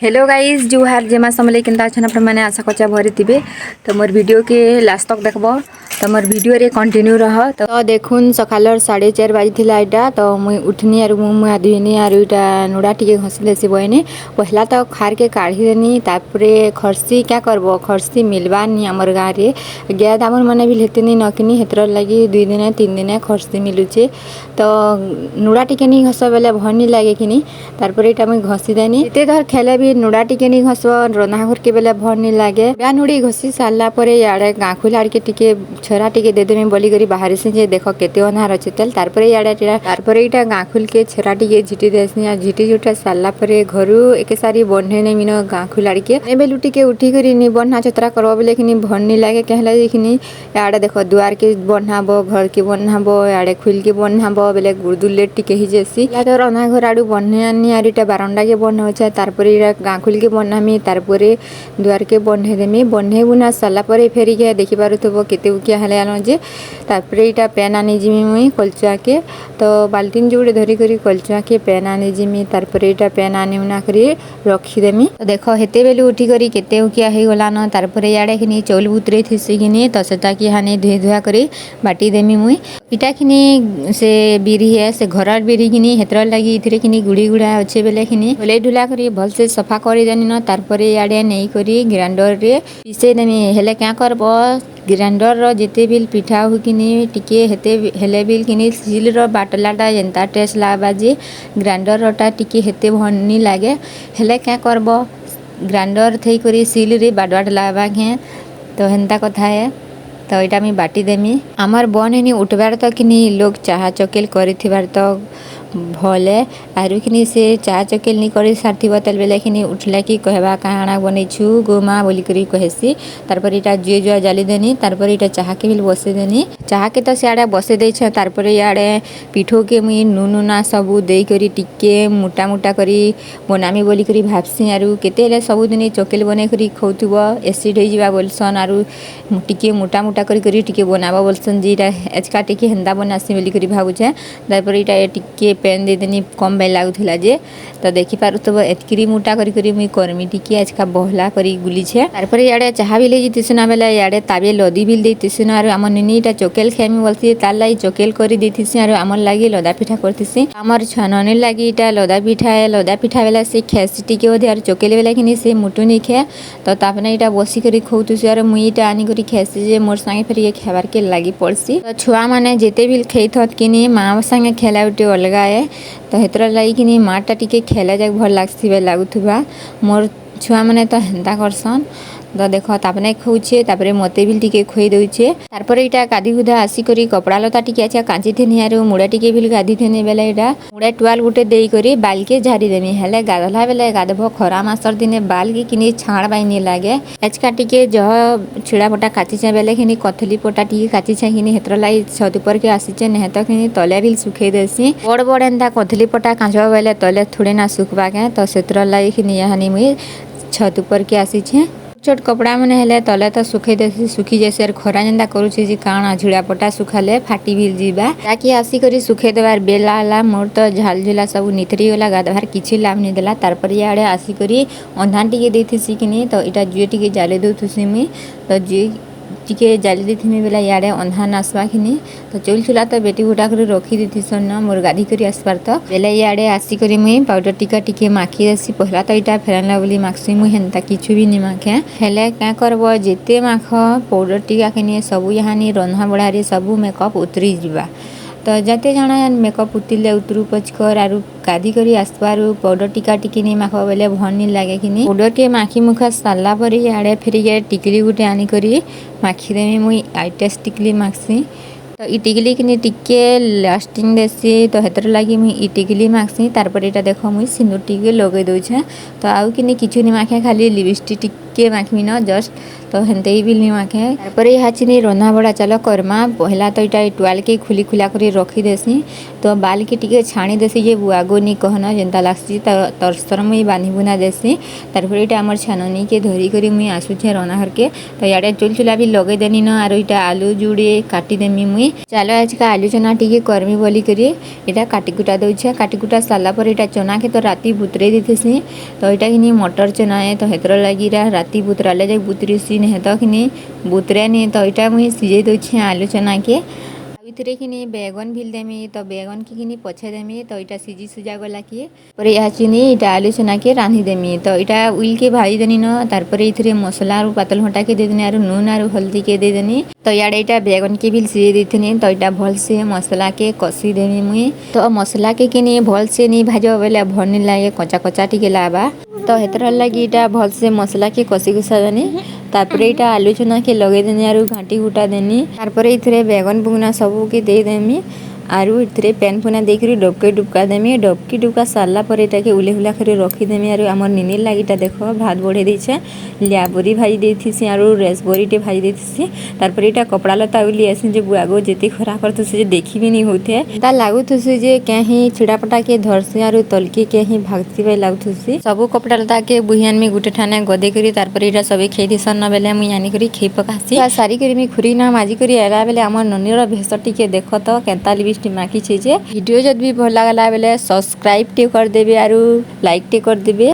Hello guys जुहार जेमा समले केनता अछन अपन माने आशा कचा भरी थिबे तो मोर वीडियो के लास्ट तक देखबो तो मोर वीडियो रे कंटिन्यू रह तो देखुन सकालर 4:30 बाजी थिला एटा तो मुई उठनी आरु मुई आधुनी आरु एटा नुडा टिके घसले से बयने पहला तो खार के काढ़ी देनी तापरे खरसी क्या करबो खरसी मिलबा नि हमर गां रे गया दामन माने भी लेतेनी नकिनी हेतर लागि 2 दिन 3 दिन खरसी मिलुचे तो नुडा टिके नि घस बेले भनी लागे किनी तारपरे एटा मुई घसी देनी एते धर खेले भी नुडा टिके नि घसो रंधा घर के बेले भर नि लागे नुडा नुडी घसी सारला परे याडे गाखुल आड़के टिके छरा टिके दे देमी बोली करी बाहर से जे देखो केते अनहार अछि तेल तारपरे याडे तारपरे इटा गाखुल के छरा टिके झिटी देसनी आ झिटी जुटा सारला परे घरु एके सारी बन्हे ने मिनो गाखुल आड़के ने बेलु टिके उठी करी नि बन्हा चतरा करबो बेले किनी भर नि लागे कहला देखिनी याडे देखो दुआर के बन्हाबो घर के बन्हाबो याडे खुल के बन्हाबो बेले गुरदुले टिके हि जेसी या तो रंधा घर आडू बन्हे आनी आर इटा बारंडा के बन्हे होचा तारपरे गाखुल के बन्हामी तारपरे दुआर के बन्हे देमी बन्हे बुना साला परे फेरी के देखि पारुथबो केते उकिया हले आनो जे तारपरे इटा पेन आनी जिमी मुई कलचा के तो बाल्टीन जोड़े धरी करी कलचा के पेन आनी जिमी तारपरे इटा पेन आनी उना करी रखी देमी तो देखो हेते बेलु उठी करी केते उकिया हे गलानो तारपरे याडे किनी चौल बुतरे थिसी किनी तो सेटा की हानी धुई धुआ करी बाटी देमी मुई इटा किनी से बिरी है से घरर बिरी किनी हेतर लागि इथिरे किनी गुड़ी गुड़ा अच्छे बेले किनी भले ढुला करी भल से सफा करी देनी न तारपरे याडे नेई करी ग्राइंडर रे पीसे देमी हेले क्या करबो ग्राइंडर रो जेते बिल पिठा हो किनी टिके हेते हेले बिल किनी सील रो बाटलाटा जेंता टेस्ट लाबा जे ग्राइंडर रोटा टिके हेते भन्नी लागे हेले क्या करबो ग्राइंडर थई करी सील रे बाडवाट लाबा के तो हेंता कथा है तो इटा मी बाटी देमी आमर बनेनी उठबार तो किनी लोग चाहा चकेल करिथिबार तो भले आरु किनी से चाहा चकेल नि करी सारथि बतल बेले किनी उठला की कहबा काना बनेछु गोमा बोली करी कहेसी तारपर इटा जुए जुआ जाली देनी तारपर इटा चाहा के बिल बसे देनी चाहा के तो सियाडे बसे देछ तारपर याडे पिठो के मुई नुनुना सबु देई करी टिके मोटा मोटा करी बनामी बोली करी भाबसी आरु केतेले सबु दिनी चकेल बने करी खौथुबो एसिड होई जिबा बोलसन आरु टिके मोटा मोटा करी करी टिके बनाबो बोलसन जीरा एचका टिके हंदा बनासी बोली करी भाबुछे तारपर इटा टिके पेन दे देनी कम बेल लागुथिला जे तो देखि पारुथबो एतकरी मोटा करी करी मुई करमी टिके आजका बहला करी गुली छे तारपर याडे चाहा बिले जी तिसना बेला याडे ताबे लदी बिल दे तिसना आरो हमर निनीटा चकेल खेमी बोलती तालाई चकेल करी देथिसी आरो हमर लागि लदा पिठा करथिसी हमर छनने लागि इटा लदा पिठा बेला से खेसी टिके ओदे आरो चकेल बेला किनी से मुटुनी खे तो तापने इटा बसी करी खौतुसी आरो मुई इटा आनी करी खेसी जे मोर संगे फेर ये खेबार के लागि पड़सी तो छुआ माने जेते बिल खेइथत किनी मां संगे खेला उटे अलगा है तो हेतर लागि किनी माटा टिके खेला जाक भल लागसिबे लागुथुबा मोर छुआ माने तो हेंता करसन तो देखो तापने खौछे तापरे मते बिल टिके खोई दउछे तारपर इटा गाधी गुधा आसी करी कपड़ा लता टिके अच्छा कांची थेनी आरो मुडा टिके बिल गाधी थेनी बेला इटा मुडा टुवाल गुटे देई करी बाल के झाड़ी देमी हेले गाधला बेले गाधबो खरा मासर दिने बाल की किनी छाड़ बाइनी लागे एचका टिके जह छिड़ा पटा काची छे बेले किनी कथली पटा टिके काची छे किनी हेतर लाई छत ऊपर के आसी छे नेहत किनी तले बिल सुखे देसी बड़ बड़ एंता कथली पटा कांचबा बेले तले थोड़े ना सुखबा के तो सेतर लाई किनी यहानी मुई छत ऊपर के आसी छे छोट कपड़ा मैंने हेले तले तो सुखे देसी सुखी जैसे और खरा जेंता करूची जी काना झुड़ा पटा सुखाले फाटी बिल जीबा ताकि आसी करी सुखे देवार बेला ला मोर तो झाल झुला सब निथरी गला गाधवार किछि लाभ नि देला तारपर याडे आसी करी अंधान टिके देथिसी किनी तो इटा जुए टिके जाले दउथुसी मी तो जुए टिके जाली देथिमी बेला याडे अंधान आसबा किनी तो चुल चुला तो बेटी गुटा करी रखी देथिसन न मोर गाधी करी आसबार तो बेले याडे आसी करी मुई पाउडर टिका टिके माखी देसी पहला तो इटा फेरन लावली माखसी मुई हेंता किछु भी नि माखे हेले क्या करबो जेते माख पाउडर टिका किनी सबु यहानी रंधा बढारी सबु मेकअप उतरी जिबा तो जाते जाना मेकअप उतिले उतरू पचकर आरु गाधी करी आसबारु पाउडर टिका टिकी नि माख बेले भनी लागे किनी पाउडर के माखी मुखा साला परी याडे फेरी के टिकली गुटे आनी करी माखी देमी मुई आइटेस टिकली माखसी तो ई टिकली किनी टिके लास्टिंग देसी तो हेतर लागि मुई ई टिकली माखसी तारपर एटा देखो मुई सिंदूर टिके लगे दउछे तो आउ किनी किछु नि माखे खाली लिपस्टिक टिके माखमी न जस्ट तो हेन्ते ही बिल आखे तारपर यहाँ चिनी रंधा बड़ा चल करमा पहला तो यहाँ टुआल के खुली खुला कर रखी देसी तो बाल के टिके छाणी देसी जे बुआगोनी कहना जेनता लागसी तरसर मुई बांधी बुना देसी तारपर यहाँ आमर छाननी के धरी करी मुई आसुछे रना घर के तो याडे चुल चुला भी लगे देनी न आरो इटा आलू जुड़े काटी देमी मुई चलो आज का आलू चना टिके करमी बोली करी इटा काटी कुटा दउछे काटी कुटा साला पर इटा चना के तो राती बुतरे देथेसी तो इटा किनी मटर चना है तो हेतर लगी राती बुतराले जे बुतरी सी ने तो किनी बुतरे ने तो इटा मुई सिझे दउछे आलू चना के भितरे किनी बैगन भिल देमी तो बैगन की किनी पछे देमी तो इटा सिझी सुझा गला कि पर यहाँ चिनी इटा आलू चना के रांधी देमी तो इटा उइल के भाजी देनी न तारपर इथरे मसला और पातल घंटा के दे देनी और नून और हल्दी के दे देनी तो याडे इटा बैगन के भी सिझे देथनी तो इटा भल से मसला के कसी देमी मुई तो मसला के किनी भल से नहीं भाजो बेले भल नहीं लागे कच्चा कच्चा टिके लाबा तो हेतर लगी इटा भल से मसला के कसी कुसा देनी तारपर इटा आलू चना के लगे देनी और घाटी घुटा देनी तारपर इथरे बैगन बुगना सब के दे देमी आरु इथरे पेन पुना देकरी डबके डुबका देमी डबकी डुबका सारला पर एटा के उले हुला करे रखी देमी आरु हमर निनी लागिटा देखो भात बढ़े देछे लियाबरी भाजी देथिसी आरु रेसबरीटे भाजी देथिसी तारपर एटा कपड़ा लता उली आसी जे बुआगो जेती खरा करथसे जे देखि भी नहीं होथे ता लागुथसे जे कहीं छिड़ापटा के धरसे आरु तलके कहीं भागती वे लागुथसी सब कपड़ा लता के बुहियान में गुटे ठाने गदे करी तारपर एटा सबे खेदी सन बेले मुई यानी करी खे पकासी आ सारी करी मी खुरी ना माजी करी आला बेले हमर ननीर भेसटी के देखो तो केनता माखी छे वीडियो जब भी भल लागला बेले सब्सक्राइब टे कर देबे आरु लाइक टे कर देबे।